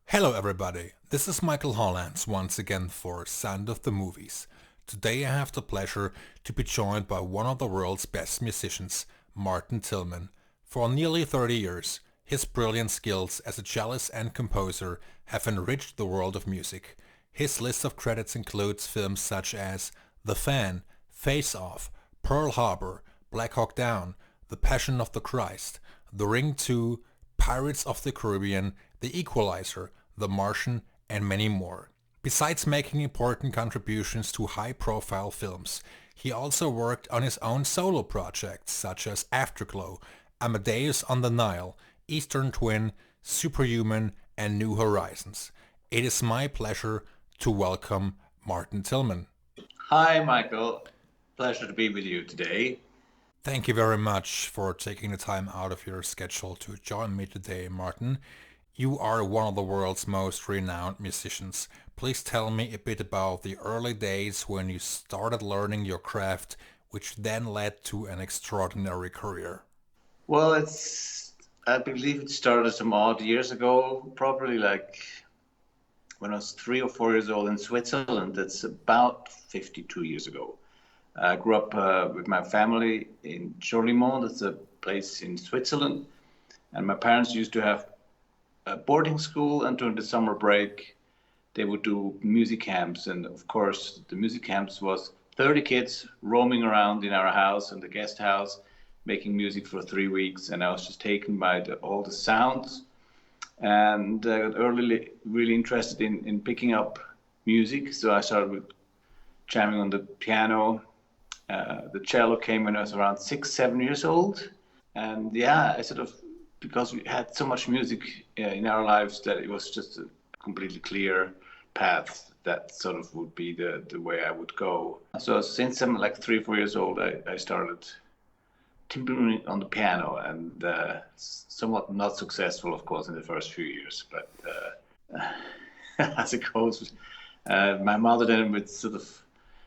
Hello everybody, this is Michael Hollands once again for Sound of the Movies. Today I have the pleasure to be joined by one of the world's best musicians, Martin Tillman. For nearly 30 years, his brilliant skills as a cellist and composer have enriched the world of music. His list of credits includes films such as The Fan, Face Off, Pearl Harbor, Black Hawk Down, The Passion of the Christ, The Ring 2, Pirates of the Caribbean, The Equalizer, The Martian, and many more. Besides making important contributions to high-profile films, he also worked on his own solo projects such as Afterglow, Amadeus on the Nile, Eastern Twin, Superhuman, and New Horizons. It is my pleasure to welcome Martin Tillman. Hi, Michael. Pleasure to be with you today. Thank you very much for taking the time out of your schedule to join me today, Martin. You are one of the world's most renowned musicians. Please tell me a bit about the early days when you started learning your craft, which then led to an extraordinary career. Well, I believe it started some odd years ago, probably like when I was 3 or 4 years old in Switzerland. That's about 52 years ago. I grew up with my family in Jolimont. That's a place in Switzerland. And my parents used to have a boarding school, and during the summer break, they would do music camps. And of course, the music camps was 30 kids roaming around in our house, in the guest house, making music for 3 weeks. And I was just taken by all the sounds and got early really interested in picking up music. So I started with jamming on the piano. The cello came when I was around 6, 7 years old. And yeah, I sort of, because we had so much music in our lives, that it was just a completely clear path that sort of would be the way I would go. So since I'm like 3 or 4 years old, I started tinkering on the piano, and somewhat not successful, of course, in the first few years. But as it goes, my mother then would sort of,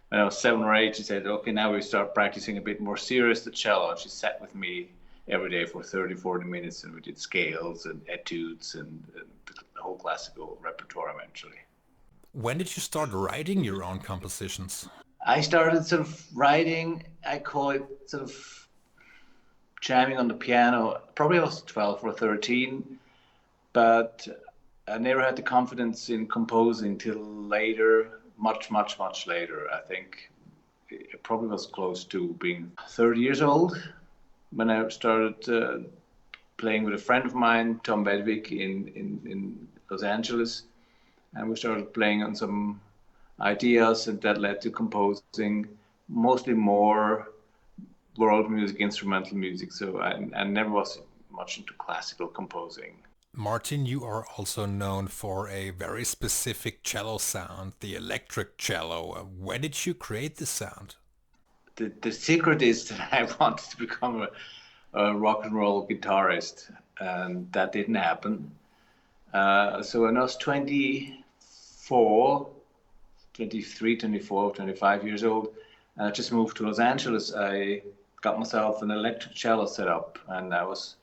when I was 7 or 8, she said, okay, now we start practicing a bit more serious the cello. And she sat with me every day for 30, 40 minutes, and we did scales and etudes and the whole classical repertoire eventually. When did you start writing your own compositions? I started sort of writing, I call it sort of jamming on the piano. Probably I was 12 or 13, but I never had the confidence in composing till later, much, much, much later. I think it probably was close to being 30 years old when I started playing with a friend of mine, Tom Bedwick, in Los Angeles. And we started playing on some ideas, and that led to composing mostly more world music, instrumental music. So I never was much into classical composing. Martin, you are also known for a very specific cello sound, the electric cello. When did you create this sound? The secret is that I wanted to become a rock and roll guitarist, and that didn't happen. So when I was 24, 23, 24, 25 years old, and I just moved to Los Angeles, I got myself an electric cello set up, and I was,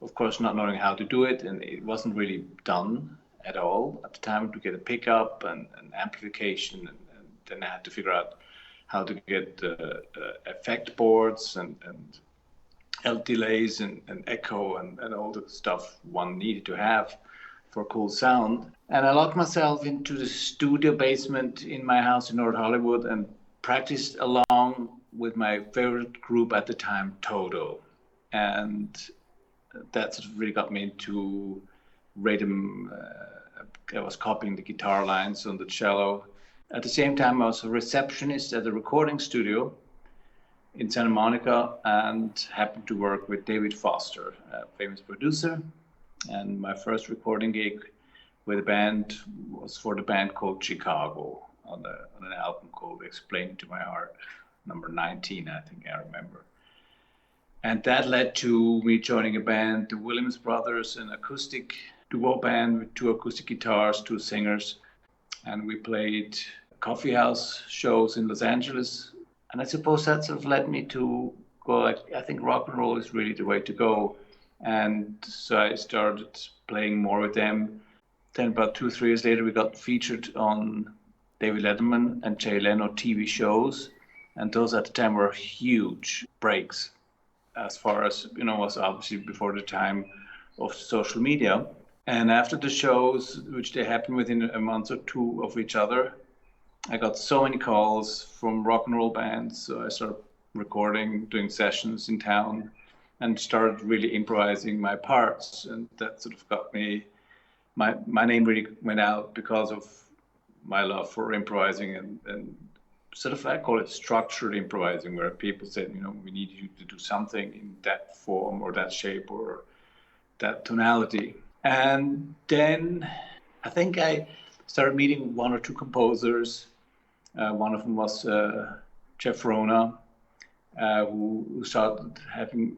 of course, not knowing how to do it, and it wasn't really done at all at the time to get a pickup and amplification, and then I had to figure out how to get effect boards and L delays and echo and all the stuff one needed to have for cool sound. And I locked myself into the studio basement in my house in North Hollywood and practiced along with my favorite group at the time, Toto. And that sort of really got me into rhythm. I was copying the guitar lines on the cello. At the same time, I was a receptionist at a recording studio in Santa Monica and happened to work with David Foster, a famous producer. And my first recording gig with a band was for the band called Chicago on an album called Explain to My Heart, number 19, I think I remember. And that led to me joining a band, the Williams Brothers, an acoustic duo band with 2 acoustic guitars, 2 singers. And we played coffee house shows in Los Angeles. And I suppose that sort of led me to go, like, I think rock and roll is really the way to go. And so I started playing more with them. Then about 2 or 3 years later, we got featured on David Letterman and Jay Leno TV shows. And those at the time were huge breaks as far as, was obviously before the time of social media. And after the shows, which they happened within a month or two of each other, I got so many calls from rock and roll bands. So I started recording, doing sessions in town, and started really improvising my parts. And that sort of got me, my name really went out because of my love for improvising and sort of, I call it structured improvising, where people said, we need you to do something in that form or that shape or that tonality. And then I think I started meeting one or two composers. One of them was Jeff Rona, who started having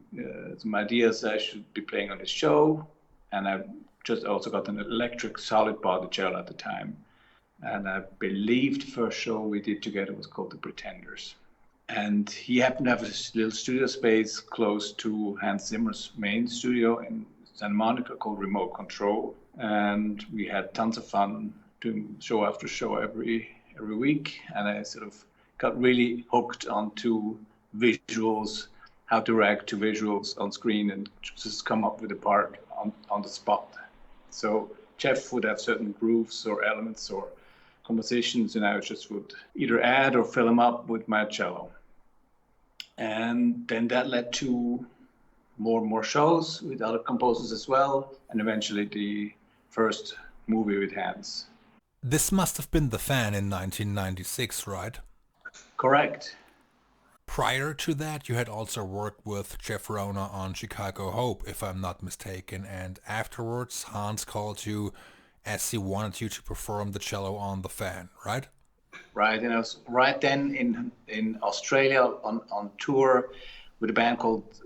some ideas I should be playing on his show. And I just also got an electric solid body cello at the time. And I believe the first show we did together was called The Pretenders. And he happened to have a little studio space close to Hans Zimmer's main studio in Santa Monica called Remote Control. And we had tons of fun doing show after show every week. And I sort of got really hooked onto visuals, how to react to visuals on screen and just come up with a part on the spot. So Jeff would have certain grooves or elements or compositions, and I just would either add or fill them up with my cello. And then that led to more and more shows with other composers as well, and eventually the first movie with Hans. This must have been The Fan in 1996, right? Correct. Prior to that, you had also worked with Jeff Rona on Chicago Hope, if I'm not mistaken, and afterwards Hans called you as he wanted you to perform the cello on The Fan, right? Right, and I was right then in Australia on tour with a band called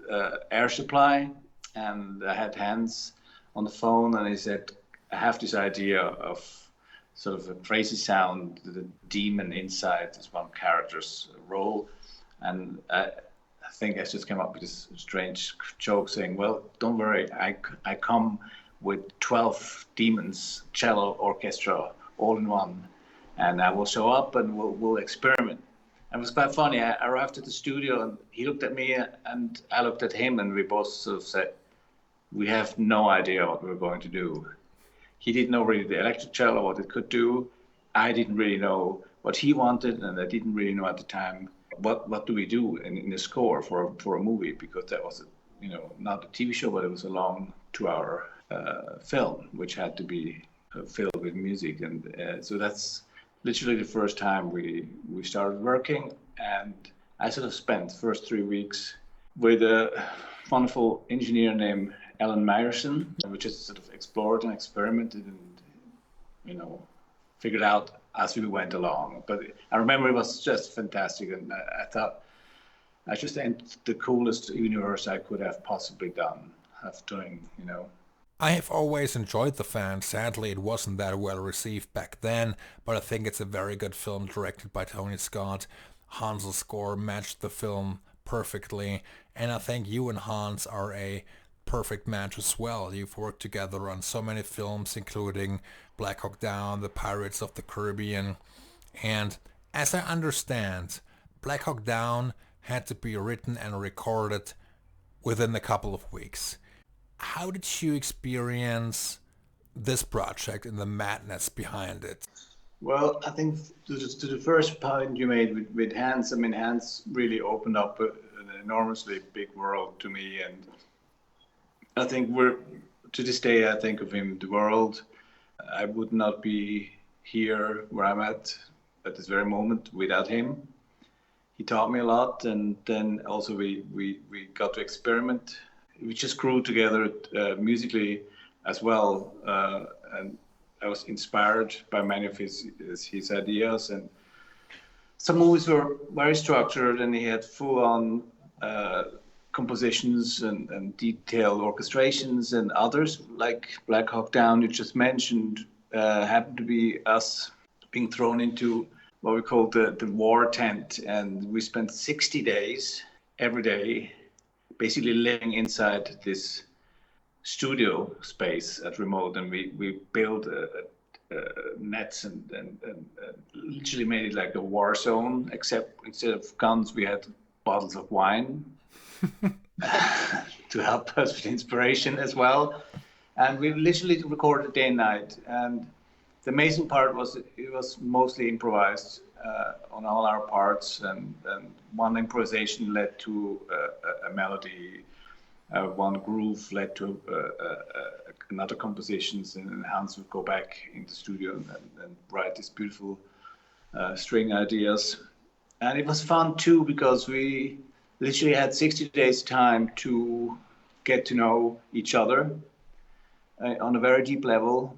Air Supply, and I had Hans on the phone, and he said, I have this idea of sort of a crazy sound, the demon inside this one character's role, and I think I just came up with this strange joke saying, well, don't worry, I come with 12 demons, cello, orchestra, all in one. And I will show up and we'll experiment. And it was quite funny. I arrived at the studio and he looked at me and I looked at him, and we both sort of said, we have no idea what we're going to do. He didn't know really the electric cello, what it could do. I didn't really know what he wanted, and I didn't really know at the time what do we do in the score for a movie, because that was not a TV show, but it was a long 2-hour film which had to be filled with music, and so that's literally the first time we started working. And I sort of spent the first 3 weeks with a wonderful engineer named Alan Meyerson, which just sort of explored and experimented and figured out as we went along. But I remember it was just fantastic, and I thought I just entered the coolest universe I could have possibly done. I have always enjoyed The Fan. Sadly, it wasn't that well received back then, but I think it's a very good film directed by Tony Scott. Hans' score matched the film perfectly, and I think you and Hans are a perfect match as well. You've worked together on so many films, including Black Hawk Down, The Pirates of the Caribbean, and as I understand, Black Hawk Down had to be written and recorded within a couple of weeks. How did you experience this project and the madness behind it? Well, I think to the first point you made with Hans, Hans really opened up an enormously big world to me, and I think to this day, I think of him, the world. I would not be here where I'm at this very moment without him. He taught me a lot, and then also we got to experiment. We just grew together musically as well, and I was inspired by many of his ideas. And some movies were very structured, and he had full-on compositions and detailed orchestrations, and others like Black Hawk Down, you just mentioned, happened to be us being thrown into what we call the war tent, and we spent 60 days every day basically living inside this studio space at remote, and we built nets and literally made it like a war zone, except instead of guns we had bottles of wine to help us with inspiration as well. And we literally recorded day and night. And the amazing part was it was mostly improvised on all our parts, and one improvisation led to a melody. One groove led to another compositions, and Hans would go back into the studio and write these beautiful string ideas. And it was fun too, because we literally had 60 days time to get to know each other on a very deep level.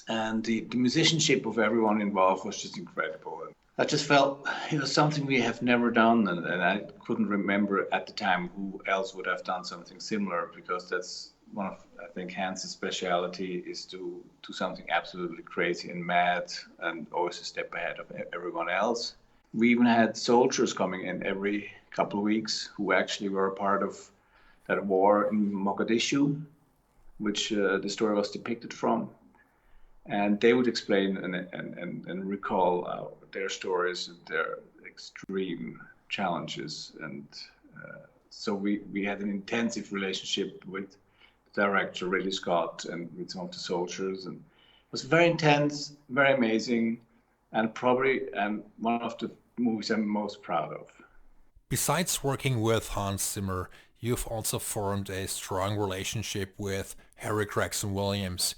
And the musicianship of everyone involved was just incredible. I just felt it was something we have never done, and I couldn't remember at the time who else would have done something similar, because that's one of, I think, Hans' speciality is to do something absolutely crazy and mad and always a step ahead of everyone else. We even had soldiers coming in every couple of weeks who actually were a part of that war in Mogadishu, which the story was depicted from. And they would explain and recall their stories and their extreme challenges. And so we had an intensive relationship with the director, Ridley Scott, and with some of the soldiers. And it was very intense, very amazing, and probably one of the movies I'm most proud of. Besides working with Hans Zimmer, you've also formed a strong relationship with Harry Gregson-Williams.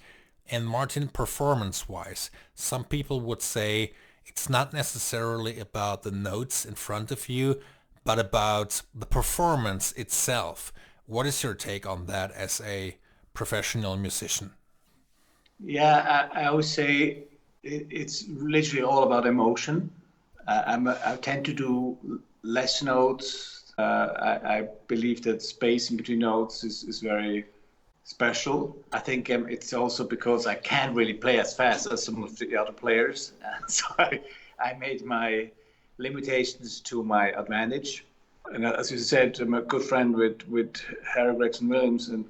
And Martin, performance-wise, some people would say it's not necessarily about the notes in front of you, but about the performance itself. What is your take on that as a professional musician? Yeah, I always say it's literally all about emotion. I tend to do less notes. I believe that space in between notes is very special. I think it's also because I can't really play as fast as some of the other players. And so I made my limitations to my advantage. And as you said, I'm a good friend with Harry Gregson-Williams, and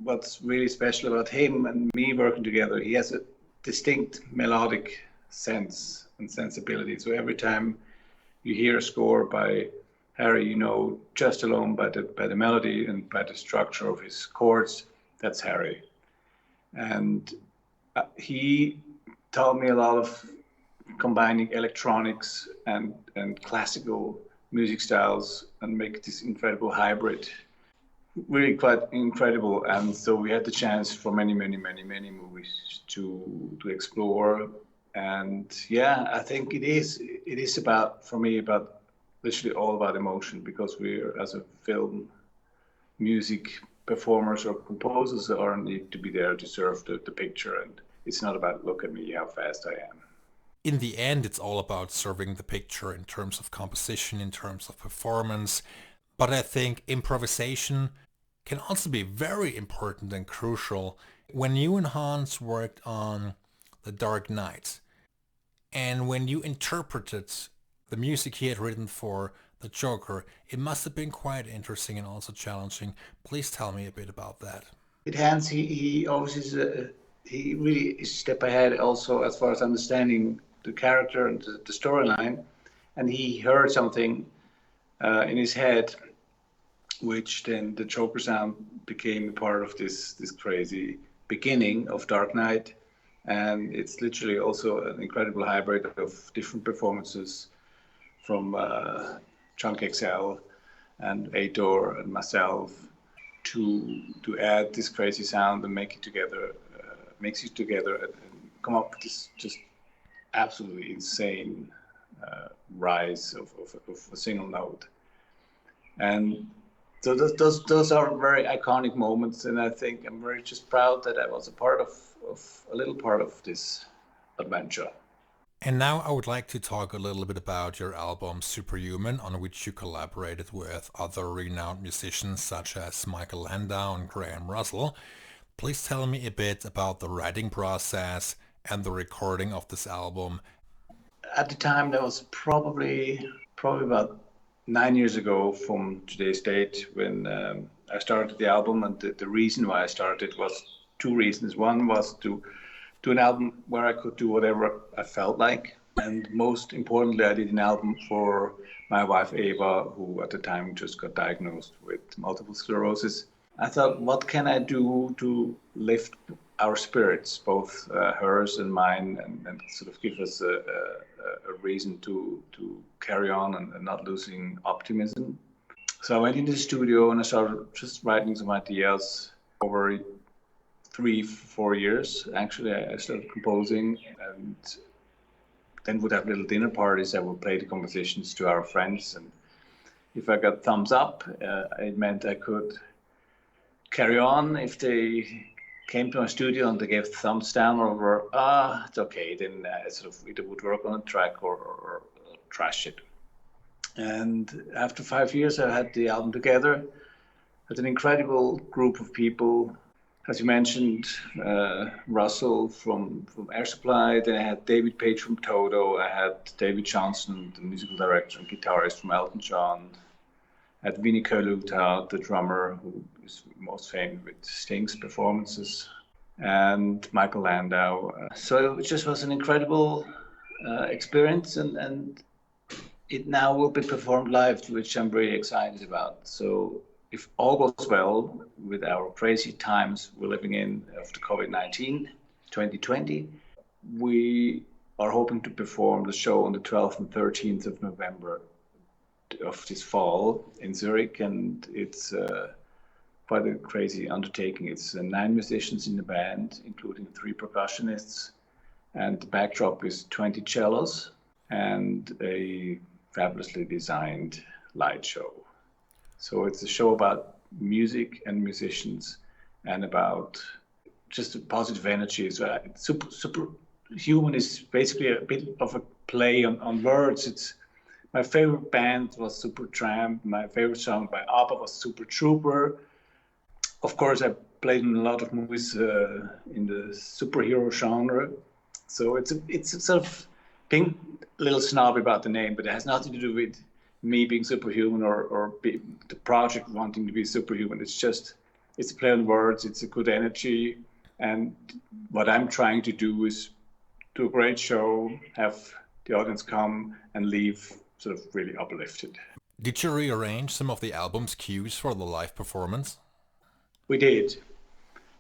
what's really special about him and me working together, he has a distinct melodic sense and sensibility. So every time you hear a score by Harry, you know just alone by the melody and by the structure of his chords, that's Harry. And he taught me a lot of combining electronics and classical music styles and make this incredible hybrid. Really quite incredible. And so we had the chance for many movies to explore. And yeah, I think it is about, for me, about literally all about emotion, because we're, as a film music performers or composers, are need to be there to serve the picture, and it's not about look at me how fast I am. In the end, it's all about serving the picture in terms of composition, in terms of performance. But I think improvisation can also be very important and crucial. When you and Hans worked on The Dark Knight, and when you interpreted the music he had written for the Joker, it must have been quite interesting and also challenging. Please tell me a bit about that. With Hans, he always is he really is a step ahead also as far as understanding the character and the storyline. And he heard something in his head, which then the Joker sound became a part of this crazy beginning of Dark Knight. And it's literally also an incredible hybrid of different performances from Chunk XL and Aitor and myself to add this crazy sound and make it together, mix it together, and come up with this just absolutely insane rise of a single note. And so those are very iconic moments, and I think I'm very just proud that I was a little part of this adventure. And now I would like to talk a little bit about your album Superhuman, on which you collaborated with other renowned musicians such as Michael Landau and Graham Russell. Please tell me a bit about the writing process and the recording of this album. At the time, there was probably about 9 years ago from today's date when I started the album, and the reason why I started was two reasons. One was to do an album where I could do whatever I felt like, and most importantly, I did an album for my wife Eva, who at the time just got diagnosed with multiple sclerosis. I thought, what can I do to lift our spirits, both hers and mine, and sort of give us a reason to carry on and not losing optimism. So I went into the studio and I started just writing some ideas over 3-4 years. Actually, I started composing, and then would have little dinner parties. I would play the compositions to our friends, and if I got thumbs up, it meant I could carry on. If they came to my studio and they gave thumbs down or it's okay, then sort of either would work on a track or trash it. And after 5 years, I had the album together. Had an incredible group of people. As you mentioned, Russell from Air Supply. Then I had David Page from Toto. I had David Johnson, the musical director and guitarist from Elton John. I had Vinci Code, the drummer, who is most famous with Sting's performances, and Michael Landau. So it just was an incredible experience, and it now will be performed live, which I'm really excited about. So if all goes well with our crazy times we're living in after COVID-19, 2020, we are hoping to perform the show on the 12th and 13th of November of this fall in Zurich, and it's quite a crazy undertaking. It's 9 musicians in the band, including 3 percussionists, and the backdrop is 20 cellos and a fabulously designed light show. So it's a show about music and musicians and about just a positive energy. So Superhuman is basically a bit of a play on words. It's my favorite band was Supertramp. My favorite song by ABBA was Super Trooper. Of course, I played in a lot of movies in the superhero genre. So it's a sort of being a little snobby about the name, but it has nothing to do with me being superhuman or the project wanting to be superhuman. It's a play on words. It's a good energy. And what I'm trying to do is do a great show, have the audience come and leave sort of really uplifted. Did you rearrange some of the album's cues for the live performance? We did,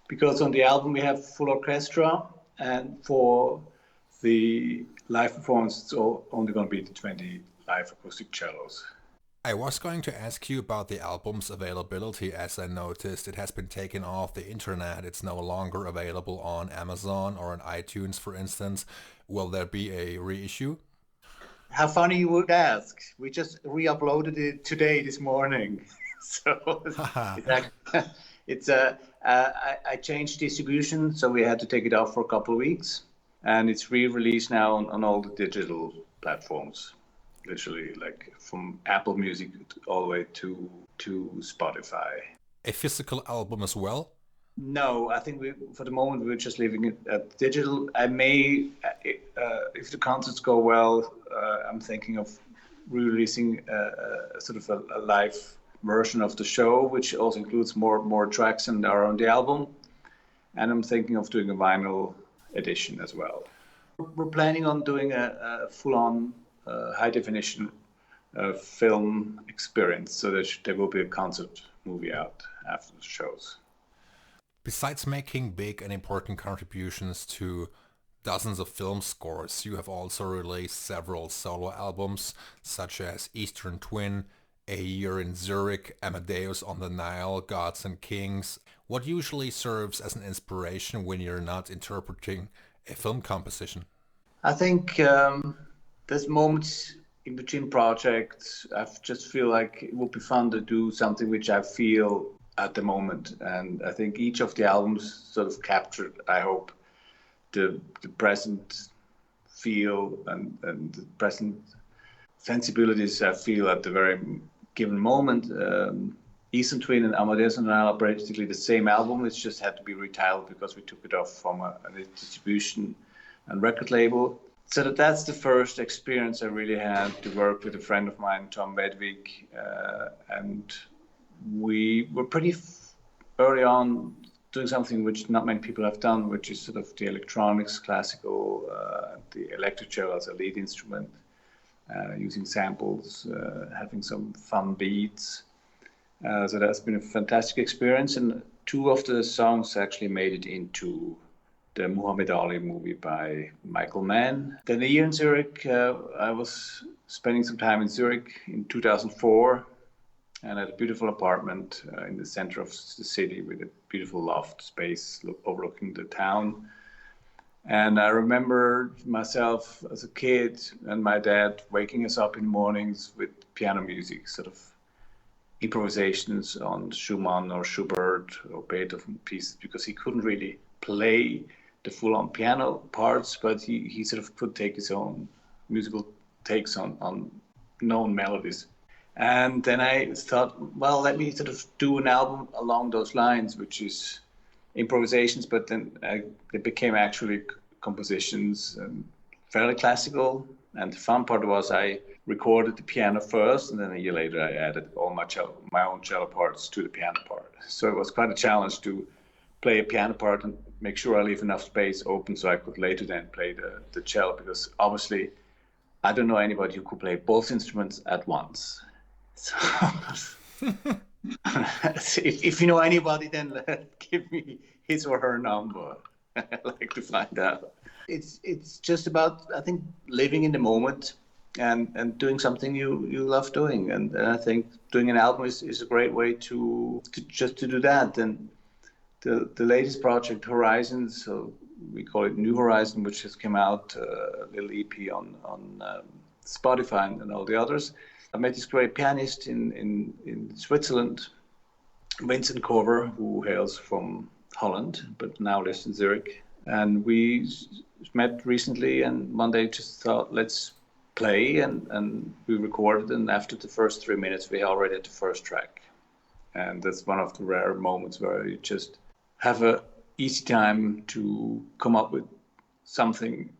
because on the album we have full orchestra, and for the live performance it's only going to be the 20 live acoustic cellos. I was going to ask you about the album's availability, as I noticed it has been taken off the internet. It's no longer available on Amazon or on iTunes, for instance. Will there be a reissue? How funny you would ask. We just re-uploaded it this morning. So I changed distribution, so we had to take it off for a couple of weeks. And it's re-released now on all the digital platforms. Literally, like from Apple Music all the way to Spotify. A physical album as well? No, I think for the moment we're just leaving it at digital. I may, if the concerts go well, I'm thinking of releasing sort of a live version of the show, which also includes more tracks than are on the album. And I'm thinking of doing a vinyl edition as well. We're planning on doing a full-on high-definition film experience, so that there will be a concert movie out after the shows. Besides making big and important contributions to dozens of film scores, you have also released several solo albums, such as Eastern Twin, A Year in Zurich, Amadeus on the Nile, Gods and Kings. What usually serves as an inspiration when you're not interpreting a film composition? I think there's moments in between projects. I just feel like it would be fun to do something which I feel at the moment, and I think each of the albums sort of captured, I hope, the present feel and the present sensibilities I feel at the very given moment. Eastern Twin and Amadeus on the Nile are basically the same album. It's just had to be retitled because we took it off from a distribution and record label. So that's the first experience I really had to work with a friend of mine, Tom Wedwig, and we were pretty early on doing something which not many people have done, which is sort of the electronics, classical, the electric cello as a lead instrument, using samples, having some fun beats. So that's been a fantastic experience, and two of the songs actually made it into the Muhammad Ali movie by Michael Mann. Then a year in Zurich, I was spending some time in Zurich in 2004, and had a beautiful apartment in the center of the city with a beautiful loft space overlooking the town. And I remember myself as a kid and my dad waking us up in the mornings with piano music, sort of improvisations on Schumann or Schubert or Beethoven pieces, because he couldn't really play the full-on piano parts, but he sort of could take his own musical takes on known melodies. And then I thought, well, let me sort of do an album along those lines, which is improvisations, but then they became actually compositions, fairly classical. And the fun part was I recorded the piano first, and then a year later I added all my own cello parts to the piano part. So it was quite a challenge to play a piano part and make sure I leave enough space open so I could later then play the cello, because obviously I don't know anybody who could play both instruments at once. So if you know anybody, then give me his or her number. I'd like to find out. It's just about, I think, living in the moment and doing something you love doing. And I think doing an album is a great way to do that. And the latest project, Horizons, so we call it New Horizon, which has come out, a little EP on Spotify and all the others. I met this great pianist in Switzerland, Vincent Kover, who hails from Holland, but now lives in Zurich. And we met recently, and one day just thought, let's play, and we recorded, and after the first 3 minutes, we already had the first track. And that's one of the rare moments where you just have a easy time to come up with something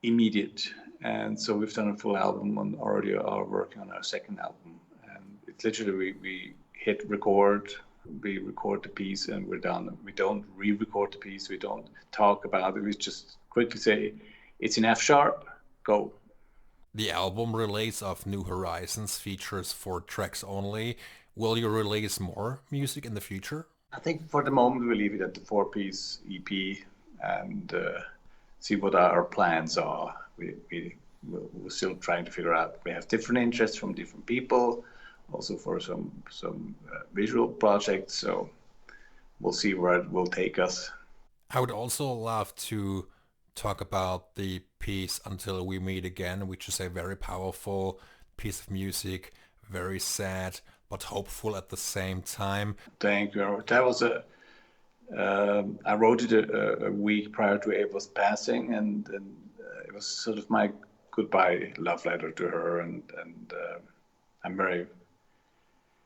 immediate. And so we've done a full album and already are working on our second album. And it's literally we hit record, we record the piece, and we're done. We don't re-record the piece, we don't talk about it, we just quickly say, it's in F sharp, go. The album release of New Horizons features 4 tracks only. Will you release more music in the future? I think for the moment we leave it at the 4-piece EP and see what our plans are. We're still trying to figure out. We have different interests from different people, also for some visual projects. So we'll see where it will take us. I would also love to talk about the piece Until We Meet Again, which is a very powerful piece of music, very sad but hopeful at the same time. Thank you. That was I wrote it a week prior to Ava's passing, and it was sort of my goodbye love letter to her, and I'm very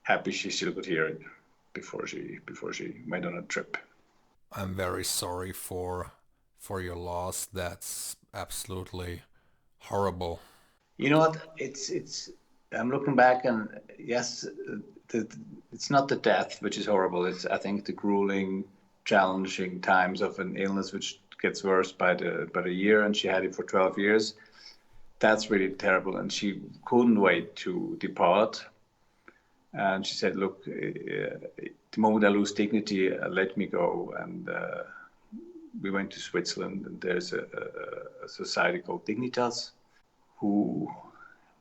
happy she still could hear it before she went on a trip. I'm very sorry for your loss. That's absolutely horrible. You know what? It's. I'm looking back, and yes, it's not the death which is horrible. It's, I think, the grueling, challenging times of an illness which gets worse by the year, and she had it for 12 years. That's really terrible, and she couldn't wait to depart. And she said, "Look, the moment I lose dignity, let me go." And we went to Switzerland, and there's a society called Dignitas, who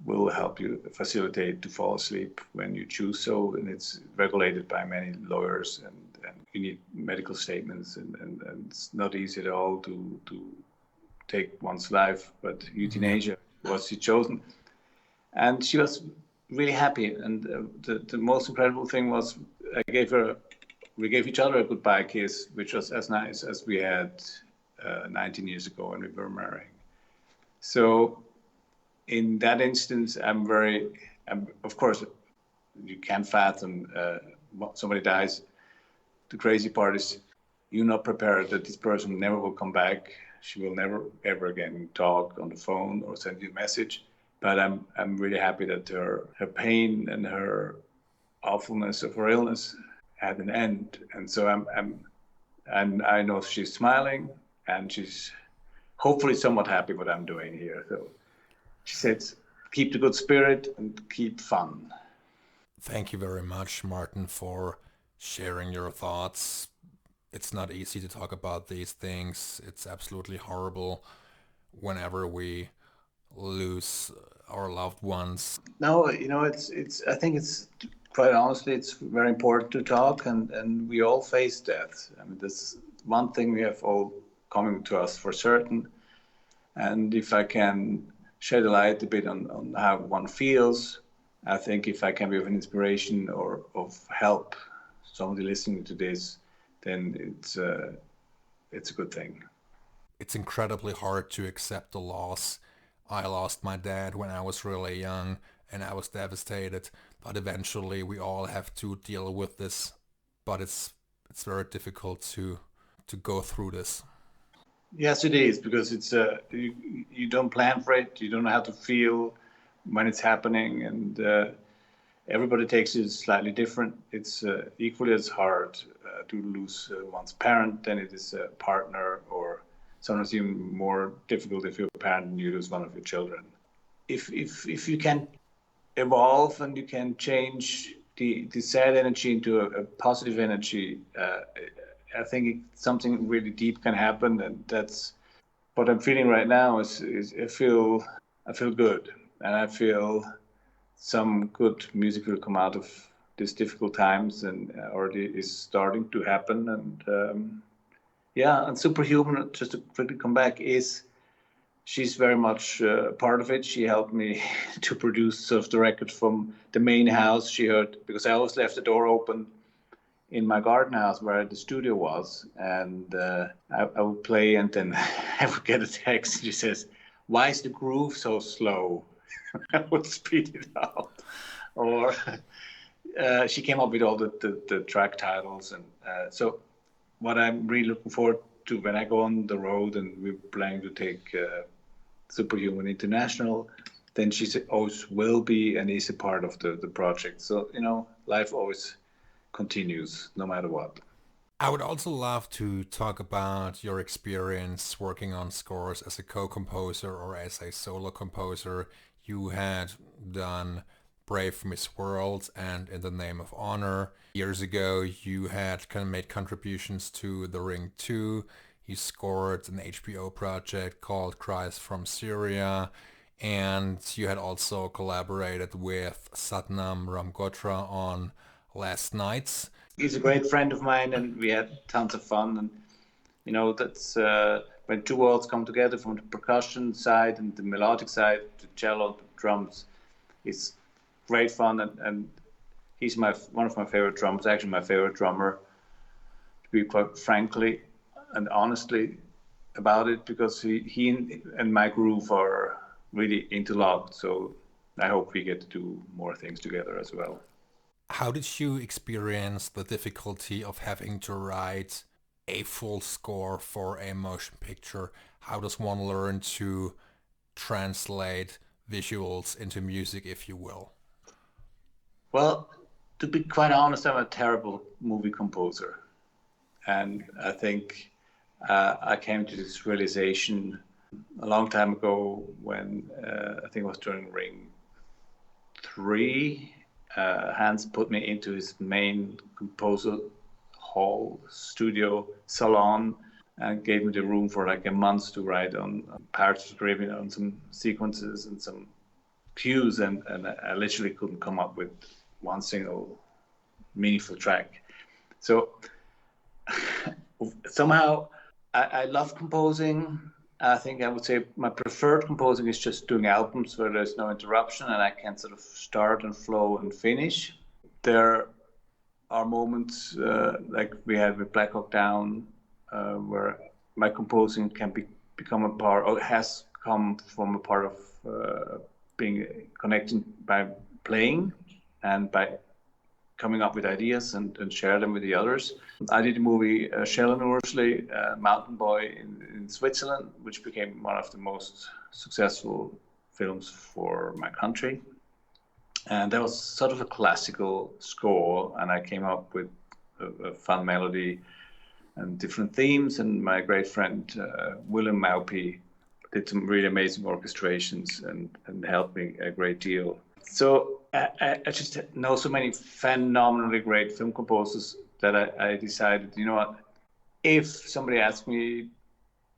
will help you facilitate to fall asleep when you choose so, and it's regulated by many lawyers, and you need medical statements, and it's not easy at all to take one's life, but euthanasia was she chosen. And she was really happy, and the most incredible thing was we gave each other a goodbye kiss, which was as nice as we had 19 years ago when we were marrying. So in that instance, of course, you can't fathom somebody dies. The crazy part is you're not prepared that this person never will come back. She will never ever again talk on the phone or send you a message. But I'm really happy that her pain and her awfulness of her illness had an end. And so and I know she's smiling and she's hopefully somewhat happy what I'm doing here. So she said, keep the good spirit and keep fun. Thank you very much, Martin, for sharing your thoughts. It's not easy to talk about these things. It's absolutely horrible whenever we lose our loved ones. No, it's. I think it's quite honestly, it's very important to talk, and we all face death. I mean, this one thing we have all coming to us for certain. And if I can shed a light a bit on how one feels, I think if I can be of an inspiration or of help, somebody listening to this, then it's a good thing. It's incredibly hard to accept the loss. I lost my dad when I was really young and I was devastated, but eventually we all have to deal with this. But it's very difficult to go through this. Yes, it is, because it's you don't plan for it. You don't know how to feel when it's happening, and everybody takes it slightly different. It's equally as hard to lose one's parent than it is a partner, or sometimes even more difficult if you're a parent and you lose one of your children. If you can evolve and you can change the sad energy into a positive energy, I think something really deep can happen, and that's what I'm feeling right now. Is I feel good, and I feel some good music will come out of these difficult times, and already is starting to happen. And yeah, and Superhuman, just to quickly come back, she's very much part of it. She helped me to produce sort of the record from the main house. She heard, because I always left the door open in my garden house where the studio was, and I would play, and then I would get a text, and she says, "Why is the groove so slow?" I would speed it up. Or she came up with all the track titles, and so what I'm really looking forward to when I go on the road and we're planning to take Superhuman International, then she always will be and is a part of the project. So, life always continues no matter what. I would also love to talk about your experience working on scores as a co-composer or as a solo composer. You had done Brave Miss World and In the Name of Honor. Years ago, you had kind of made contributions to The Ring 2. You scored an HBO project called Cries from Syria. And you had also collaborated with Satnam Ramgotra on Last Nights. He's a great friend of mine, and we had tons of fun. And that's when two worlds come together, from the percussion side and the melodic side, the cello, the drums. It's great fun, and he's one of my favorite drummers, actually my favorite drummer, to be quite frankly and honestly about it, because he and my groove are really interlocked. So I hope we get to do more things together as well. How did you experience the difficulty of having to write a full score for a motion picture? How does one learn to translate visuals into music, if you will? Well, to be quite honest, I'm a terrible movie composer. And I think I came to this realization a long time ago when I think it was during Ring 3. Hans put me into his main composer hall, studio, salon, and gave me the room for like a month to write on Pirates of the Caribbean, on some sequences and some cues, and I literally couldn't come up with one single meaningful track. So somehow I love composing. I think I would say my preferred composing is just doing albums where there's no interruption and I can sort of start and flow and finish. There are moments like we had with Black Hawk Down where my composing can become a part, or has come from a part of being connected by playing and by coming up with ideas and share them with the others. I did a movie, Shell and Ursley, Mountain Boy in Switzerland, which became one of the most successful films for my country. And that was sort of a classical score, and I came up with a fun melody and different themes. And my great friend Willem Maupie did some really amazing orchestrations and helped me a great deal. So I just know so many phenomenally great film composers that I decided, you know what, if somebody asked me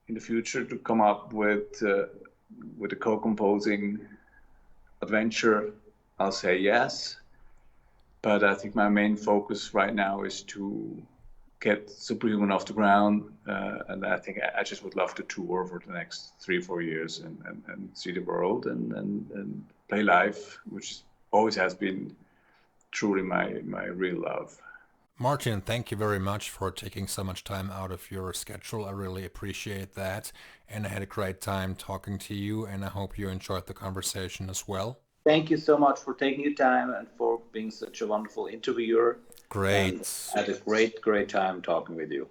in the future to come up with a co-composing adventure, I'll say yes. But I think my main focus right now is to get Superhuman off the ground, and I think I just would love to tour for the next 3-4 years and see the world and play live, which always has been truly my real love. Martin, thank you very much for taking so much time out of your schedule. I really appreciate that, and I had a great time talking to you, and I hope you enjoyed the conversation as well. Thank you so much for taking your time and for being such a wonderful interviewer. Great. And I had a great time talking with you.